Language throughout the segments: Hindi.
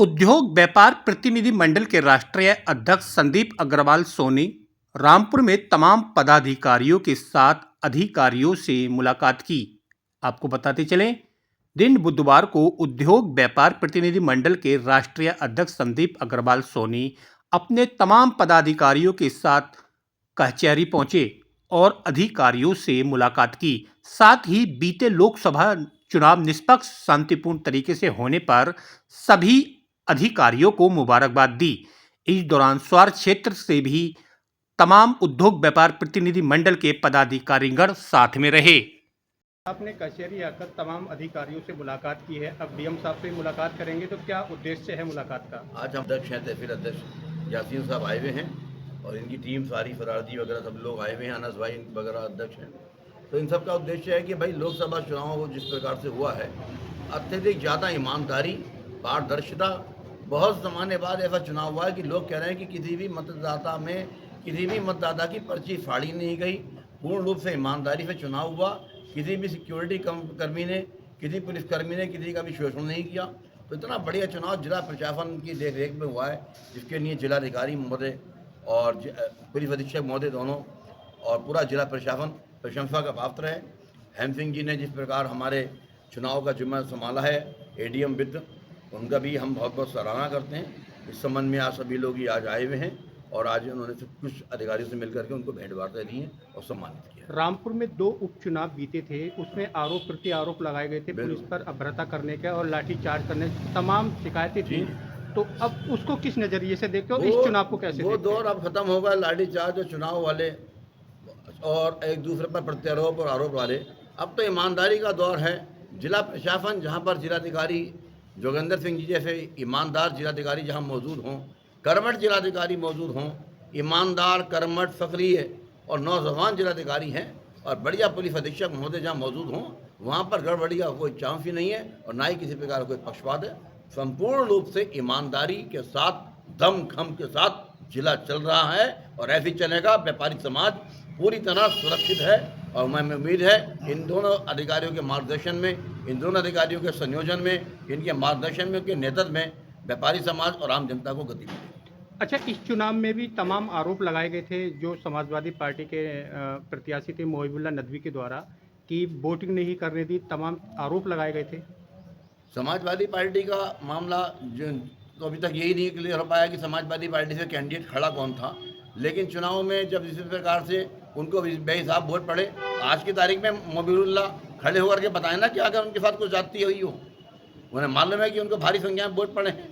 उद्योग व्यापार प्रतिनिधि मंडल के राष्ट्रीय अध्यक्ष संदीप अग्रवाल सोनी रामपुर में तमाम पदाधिकारियों के साथ अधिकारियों से मुलाकात की। आपको बताते चलें, दिन बुधवार को उद्योग व्यापार प्रतिनिधि मंडल के राष्ट्रीय अध्यक्ष संदीप अग्रवाल सोनी अपने तमाम पदाधिकारियों के साथ कचहरी पहुंचे और अधिकारियों से मुलाकात की। साथ ही बीते लोकसभा चुनाव निष्पक्ष शांतिपूर्ण तरीके से होने पर सभी अधिकारियों को मुबारकबाद दी। इस दौरान स्वार क्षेत्र से भी तमाम उद्योग व्यापार प्रतिनिधि मंडल के पदाधिकारीगण साथ में रहे। आपने कचहरी आकर तमाम अधिकारियों से मुलाकात की है, अब डीएम साहब से मुलाकात करेंगे, तो क्या उद्देश्य है मुलाकात का? आज हम अध्यक्ष हैं, तहसील अध्यक्ष यासीन साहब आए हुए हैं और इनकी टीम सारी फरारदी वगैरह सब लोग आए हुए हैं, अनस भाई वगैरह अध्यक्ष हैं। तो इन सब का उद्देश्य है कि भाई लोकसभा चुनाव को जिस प्रकार से हुआ है, अत्यधिक ज़्यादा ईमानदारी, पारदर्शिता, बहुत ज़माने बाद ऐसा चुनाव हुआ है कि लोग कह रहे हैं कि किसी भी मतदाता की पर्ची फाड़ी नहीं गई, पूर्ण रूप से ईमानदारी से चुनाव हुआ। किसी भी सिक्योरिटी कर्मी ने, किसी पुलिसकर्मी ने किसी का भी शोषण नहीं किया। तो इतना बढ़िया चुनाव जिला प्रशासन की देख रेख में हुआ है, जिसके लिए जिलाधिकारी महोदय और पुलिस अधीक्षक महोदय दोनों और पूरा जिला प्रशासन प्रशंसा का पात्र है। हेम सिंह जी ने जिस प्रकार हमारे चुनाव का जिम्मा संभाला है, एडीएम विद, उनका भी हम बहुत बहुत सराहना करते हैं। इस संबंध में आज सभी लोग ही आज आए हुए हैं और आज उन्होंने कुछ अधिकारियों से मिलकर के उनको भेंट वार्ता दी है और सम्मानित किया। रामपुर में 2 उपचुनाव बीते थे, उसमें आरोप प्रति आरोप लगाए गए थे पुलिस पर अभद्रता करने के और लाठीचार्ज करने की तमाम शिकायतें थी। तो अब उसको किस नज़रिए से देखते हो, इस चुनाव को कैसे वो दौर अब खत्म होगा, लाठीचार्ज और चुनाव वाले और एक दूसरे पर प्रत्यारोप और आरोप वाले। अब तो ईमानदारी का दौर है। जिला प्रशासन जहाँ पर जिलाधिकारी जोगेंद्र सिंह जी जैसे ईमानदार जिलाधिकारी जहाँ मौजूद हों, कर्मठ जिलाधिकारी मौजूद हों, ईमानदार, कर्मठ, सक्रिय और नौजवान जिलाधिकारी हैं और बढ़िया पुलिस अधीक्षक महोदय जहाँ मौजूद हों, वहाँ पर गड़बड़ी का कोई चांस ही नहीं है और ना ही किसी प्रकार का कोई पक्षपात है। संपूर्ण रूप से ईमानदारी के साथ, दम खम के साथ जिला चल रहा है और ऐसे ही चलेगा। व्यापारिक समाज पूरी तरह सुरक्षित है और मैं उम्मीद है इन दोनों अधिकारियों के मार्गदर्शन में, इन दोनों अधिकारियों के संयोजन में, इनके मार्गदर्शन में, के नेतृत्व में व्यापारी समाज और आम जनता को गति मिलेगी। अच्छा, इस चुनाव में भी तमाम आरोप लगाए गए थे जो समाजवादी पार्टी के प्रत्याशी थे मोहिबुल्ला नदवी के द्वारा कि वोटिंग नहीं करने दी, तमाम आरोप लगाए गए थे। समाजवादी पार्टी का मामला जो तो अभी तक यही नहीं क्लियर हो पाया कि समाजवादी पार्टी से कैंडिडेट खड़ा कौन था, लेकिन चुनाव में जब इसी प्रकार से उनको बेहिसाब वोट पड़े, आज की तारीख में मोहिबुल्ला खड़े होकर के बताए ना कि अगर उनके साथ कुछ जाती हुई हो, उन्हें मालूम है कि उनको भारी संख्या में वोट पड़े हैं।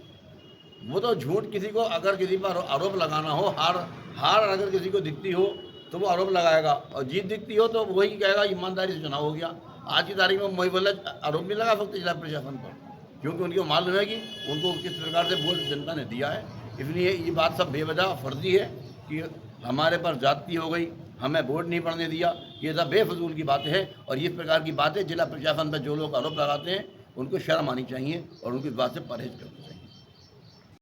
वो तो झूठ, किसी को अगर किसी पर आरोप लगाना हो, हार अगर किसी को दिखती हो तो वो आरोप लगाएगा और जीत दिखती हो तो वही कहेगा ईमानदारी से चुनाव हो गया। आज की तारीख में मोहिबुल्ला आरोप नहीं लगा सकते जिला प्रशासन पर, क्योंकि उनको मालूम है कि उनको किस प्रकार से वोट जनता ने दिया है। इसलिए ये बात सब बेवजह फर्जी है कि हमारे पर जाति हो गई, हमें वोट नहीं पड़ने दिया, ये सब बेफजूल की बातें हैं और इस प्रकार की बातें जिला प्रशासन पर जो लोग आरोप लगाते हैं उनको शर्म आनी चाहिए और उनकी बात से परहेज करना चाहिए।